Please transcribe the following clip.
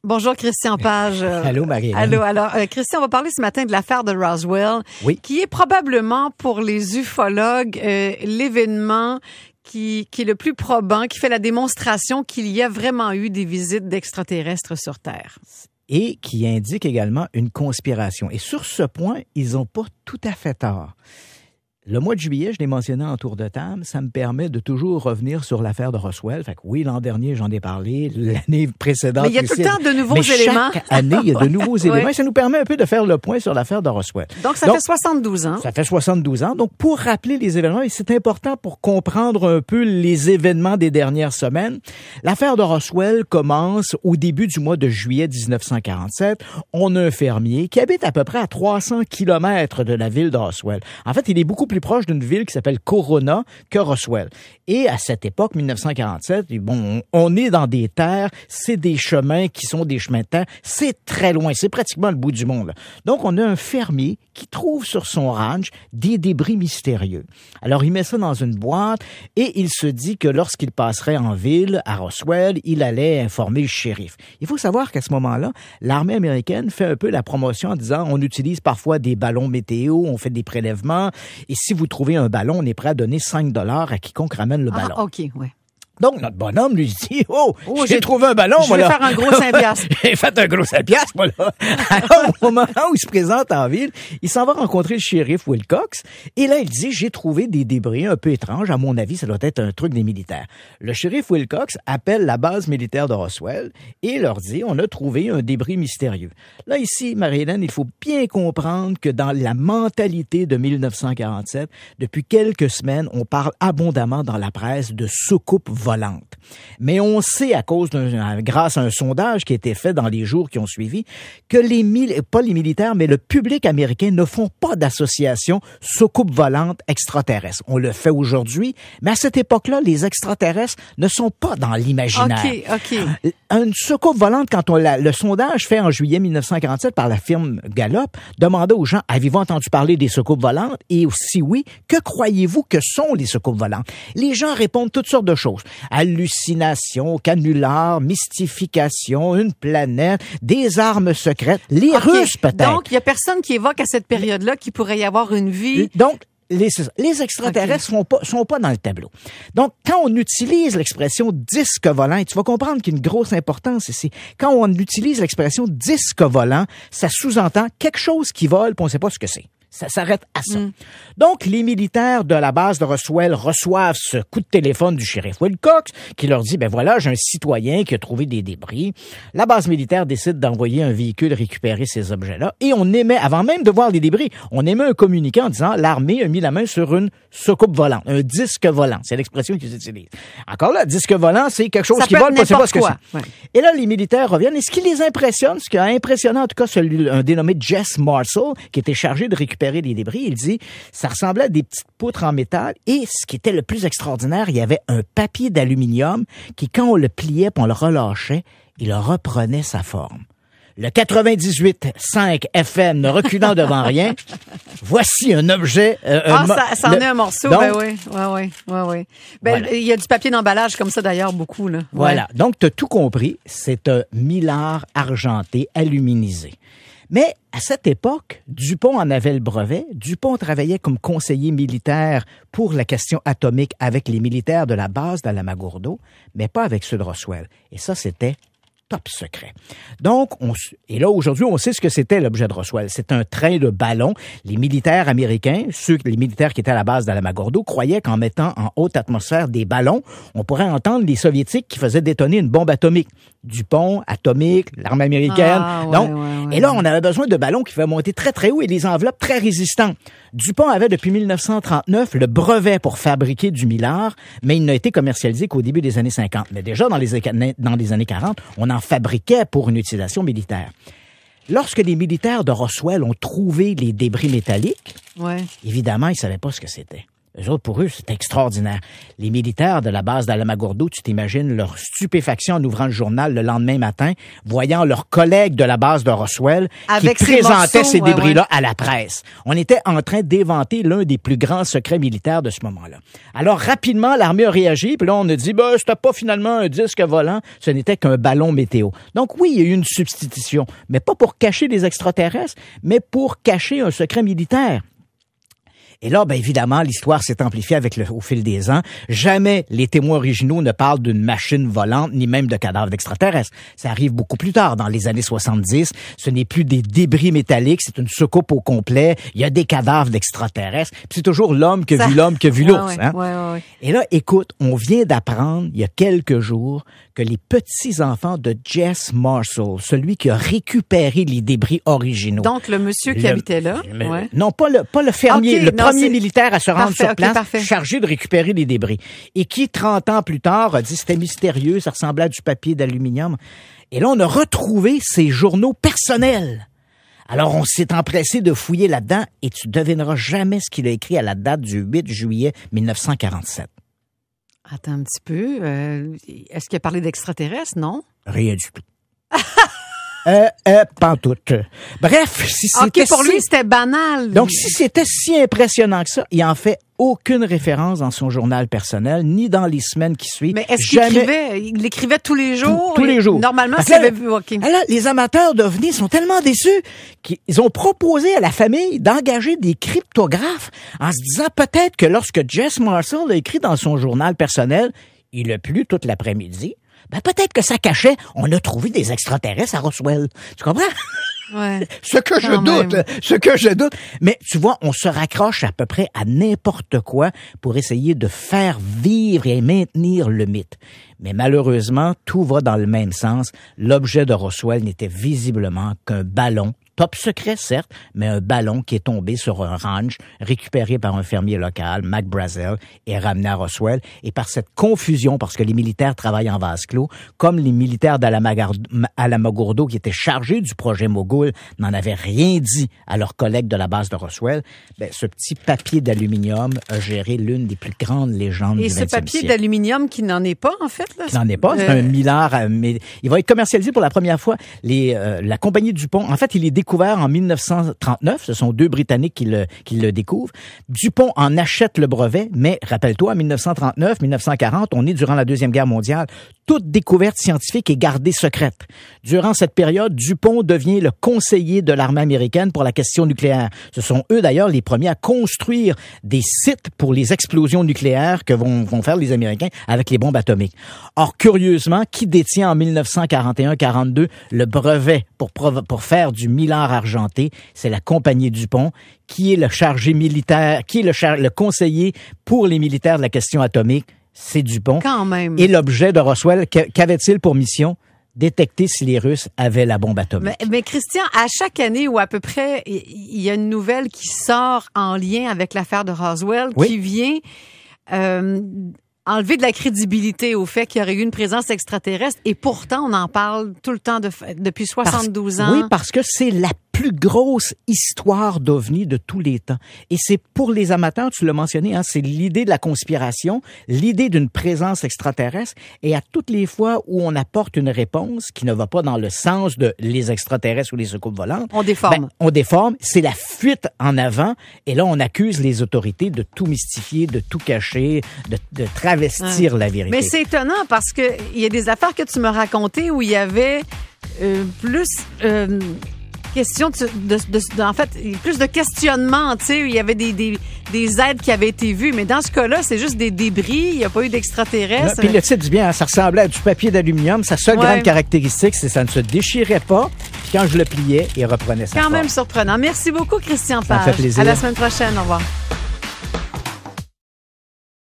Bonjour, Christian Page. Allô, Marie. Allô. Alors, Christian, on va parler ce matin de l'affaire de Roswell, qui est probablement pour les ufologues l'événement qui est le plus probant, qui fait la démonstration qu'il y a vraiment eu des visites d'extraterrestres sur Terre. Et qui indique également une conspiration. Et sur ce point, ils n'ont pas tout à fait tort. Le mois de juillet, je l'ai mentionné en tour de table, ça me permet de toujours revenir sur l'affaire de Roswell. Fait que oui, l'an dernier, j'en ai parlé, l'année précédente aussi. Mais il y a tout le temps de nouveaux éléments. Chaque année, il y a de nouveaux éléments. Et ça nous permet un peu de faire le point sur l'affaire de Roswell. Donc, ça fait 72 ans. Ça fait 72 ans. Donc, pour rappeler les événements, et c'est important pour comprendre un peu les événements des dernières semaines, l'affaire de Roswell commence au début du mois de juillet 1947. On a un fermier qui habite à peu près à 300 kilomètres de la ville de Roswell. En fait, il est beaucoup plus proche d'une ville qui s'appelle Corona que Roswell. Et à cette époque, 1947, bon, on est dans des terres, c'est des chemins qui sont des chemins de terre, c'est très loin, c'est pratiquement le bout du monde. Donc, on a un fermier qui trouve sur son ranch des débris mystérieux. Alors, il met ça dans une boîte et il se dit que lorsqu'il passerait en ville, à Roswell, il allait informer le shérif. Il faut savoir qu'à ce moment-là, l'armée américaine fait un peu la promotion en disant on utilise parfois des ballons météo, on fait des prélèvements et si vous trouvez un ballon, on est prêt à donner 5 $ à quiconque ramène le ballon. Ah, OK, ouais. Donc, notre bonhomme lui dit, j'ai trouvé un ballon, moi, là. Je vais faire un gros 5 piastres. J'ai fait un gros 5 piastres, moi, là. Alors, au moment où il se présente en ville, il s'en va rencontrer le shérif Wilcox. Et là, il dit, j'ai trouvé des débris un peu étranges. À mon avis, ça doit être un truc des militaires. Le shérif Wilcox appelle la base militaire de Roswell et leur dit, on a trouvé un débris mystérieux. Là, ici, Marie-Hélène, il faut bien comprendre que dans la mentalité de 1947, depuis quelques semaines, on parle abondamment dans la presse de soucoupes volantes. Mais on sait, grâce à un sondage qui a été fait dans les jours qui ont suivi, que pas les militaires, mais le public américain ne font pas d'association soucoupe volante extraterrestre. On le fait aujourd'hui, mais à cette époque-là, les extraterrestres ne sont pas dans l'imaginaire. OK. Une soucoupe volante, quand le sondage fait en juillet 1947 par la firme Gallup, demandait aux gens, avez-vous entendu parler des soucoupes volantes? Et si oui, que croyez-vous que sont les soucoupes volantes? Les gens répondent toutes sortes de choses. Hallucination, canular, mystification, une planète, des armes secrètes, les Russes peut-être. Donc, il y a personne qui évoque à cette période-là qu'il pourrait y avoir une vie. Donc, les extraterrestres sont pas dans le tableau. Donc, quand on utilise l'expression disque volant, tu vas comprendre qu'il y a une grosse importance ici. Quand on utilise l'expression disque volant, ça sous-entend quelque chose qui vole, puis on ne sait pas ce que c'est. Ça s'arrête à ça. Donc, les militaires de la base de Roswell reçoivent ce coup de téléphone du shérif Wilcox qui leur dit, ben voilà, j'ai un citoyen qui a trouvé des débris. La base militaire décide d'envoyer un véhicule récupérer ces objets-là et on émet, avant même de voir les débris, on émet un communiqué en disant, l'armée a mis la main sur une soucoupe volante, un disque volant. C'est l'expression qu'ils utilisent. Encore là, disque volant, c'est quelque chose qui vole, on ne sait pas ce que c'est. Ouais. Et là, les militaires reviennent. Et ce qui les impressionne, ce qui a impressionné en tout cas un dénommé Jess Marshall, qui était chargé de récupérer des débris, il dit, ça ressemblait à des petites poutres en métal et ce qui était le plus extraordinaire, il y avait un papier d'aluminium qui, quand on le pliait et on le relâchait, il reprenait sa forme. Le 98.5 FM ne reculant devant rien, voici un objet. Ça en est un morceau, donc, oui. Voilà. Il y a du papier d'emballage comme ça d'ailleurs, beaucoup, là. Voilà. Donc, tu as tout compris. C'est un millard argenté aluminisé. Mais à cette époque, Dupont en avait le brevet. Dupont travaillait comme conseiller militaire pour la question atomique avec les militaires de la base d'Alamogordo, mais pas avec ceux de Roswell. Et ça, c'était top secret. Donc, et là, aujourd'hui, on sait ce que c'était l'objet de Roswell. C'est un train de ballon. Les militaires américains, les militaires qui étaient à la base d'Alamogordo, croyaient qu'en mettant en haute atmosphère des ballons, on pourrait entendre les Soviétiques qui faisaient détonner une bombe atomique. Dupont, atomique, l'armée américaine. Et là, on avait besoin de ballons qui pouvaient monter très, très haut et des enveloppes très résistantes. Dupont avait, depuis 1939, le brevet pour fabriquer du millard, mais il n'a été commercialisé qu'au début des années 50. Mais déjà, dans les années 40, on en fabriquait pour une utilisation militaire. Lorsque les militaires de Roswell ont trouvé les débris métalliques, évidemment, ils ne savaient pas ce que c'était. Eux autres, pour eux, c'est extraordinaire. Les militaires de la base d'Alamogordo, tu t'imagines leur stupéfaction en ouvrant le journal le lendemain matin, voyant leurs collègues de la base de Roswell avec qui présentaient ces débris-là à la presse. On était en train d'éventer l'un des plus grands secrets militaires de ce moment-là. Alors, rapidement, l'armée a réagi, puis là, on a dit, c'était pas finalement un disque volant, ce n'était qu'un ballon météo. Donc oui, il y a eu une substitution, mais pas pour cacher les extraterrestres, mais pour cacher un secret militaire. Et là, évidemment, l'histoire s'est amplifiée au fil des ans. Jamais les témoins originaux ne parlent d'une machine volante, ni même de cadavres d'extraterrestres. Ça arrive beaucoup plus tard, dans les années 70. Ce n'est plus des débris métalliques, c'est une soucoupe au complet. Il y a des cadavres d'extraterrestres. Puis c'est toujours l'homme qui a vu l'homme qui a vu l'ours. Ouais. Et là, écoute, on vient d'apprendre, il y a quelques jours, que les petits-enfants de Jess Marshall, celui qui a récupéré les débris originaux. Donc, le monsieur qui habitait là. Non, pas le fermier, le premier militaire à se rendre sur place, chargé de récupérer les débris. Et qui, 30 ans plus tard, a dit c'était mystérieux, ça ressemblait à du papier d'aluminium. Et là, on a retrouvé ses journaux personnels. Alors, on s'est empressé de fouiller là-dedans et tu devineras jamais ce qu'il a écrit à la date du 8 juillet 1947. Attends un petit peu. Est-ce qu'il a parlé d'extraterrestres, non? Rien du tout. Pantoute. Bref, si c'était pour lui, c'était banal. Donc, si c'était si impressionnant que ça, il en fait aucune référence dans son journal personnel, ni dans les semaines qui suivent. Mais est-ce qu'il écrivait tous les jours? Tous les jours. Normalement, s'il avait vu... Okay. Alors, les amateurs d'OVNI sont tellement déçus qu'ils ont proposé à la famille d'engager des cryptographes en se disant peut-être que lorsque Jess Marshall a écrit dans son journal personnel, il a plu toute l'après-midi, peut-être que ça cachait, on a trouvé des extraterrestres à Roswell. Tu comprends? Ouais. Ce que je doute. Mais tu vois, on se raccroche à peu près à n'importe quoi pour essayer de faire vivre et maintenir le mythe. Mais malheureusement, tout va dans le même sens. L'objet de Roswell n'était visiblement qu'un ballon, top secret certes, mais un ballon qui est tombé sur un ranch, récupéré par un fermier local, Mac Brazel, et ramené à Roswell. Et par cette confusion, parce que les militaires travaillent en vase clos, comme les militaires d'Alamogordo qui étaient chargés du projet Mogul n'en avaient rien dit à leurs collègues de la base de Roswell, ce petit papier d'aluminium a géré l'une des plus grandes légendes du 20e siècle. Et ce papier d'aluminium qui n'en est pas, en fait? Là, qui n'en est pas, c'est un millard, mais il va être commercialisé pour la première fois. La compagnie DuPont, en fait, il est découvert en 1939. Ce sont deux Britanniques qui le découvrent. DuPont en achète le brevet, mais rappelle-toi, en 1939, 1940, on est durant la Deuxième Guerre mondiale. Toute découverte scientifique est gardée secrète. Durant cette période, DuPont devient le conseiller de l'armée américaine pour la question nucléaire. Ce sont eux, d'ailleurs, les premiers à construire des sites pour les explosions nucléaires que vont faire les Américains avec les bombes atomiques. Or, curieusement, qui détient en 1941-42 le brevet pour faire du millard argenté? C'est la compagnie DuPont, qui est le chargé militaire, qui est le conseiller pour les militaires de la question atomique. C'est DuPont. Quand même. Et l'objet de Roswell, qu'avait-il pour mission? Détecter si les Russes avaient la bombe atomique. Mais Christian, à chaque année ou à peu près, il y a une nouvelle qui sort en lien avec l'affaire de Roswell, qui vient enlever de la crédibilité au fait qu'il y aurait eu une présence extraterrestre. Et pourtant, on en parle tout le temps depuis 72 ans. Oui, parce que c'est la plus grosse histoire d'OVNI de tous les temps. Et c'est pour les amateurs, tu l'as mentionné, c'est l'idée de la conspiration, l'idée d'une présence extraterrestre. Et à toutes les fois où on apporte une réponse qui ne va pas dans le sens de les extraterrestres ou les soucoupes volantes, on déforme. On déforme, c'est la fuite en avant. Et là, on accuse les autorités de tout mystifier, de tout cacher, de travestir la vérité. Mais c'est étonnant parce que il y a des affaires que tu me racontais où il y avait plus... question en fait, plus de questionnement, tu sais, il y avait des aides qui avaient été vues, mais dans ce cas-là, c'est juste des débris, il n'y a pas eu d'extraterrestres. Puis le titre dit bien, ça ressemblait à du papier d'aluminium, sa seule grande caractéristique, c'est que ça ne se déchirait pas, puis quand je le pliais, il reprenait sa forme. Quand même surprenant. Merci beaucoup, Christian Page. Ça me fait plaisir. À la semaine prochaine, au revoir.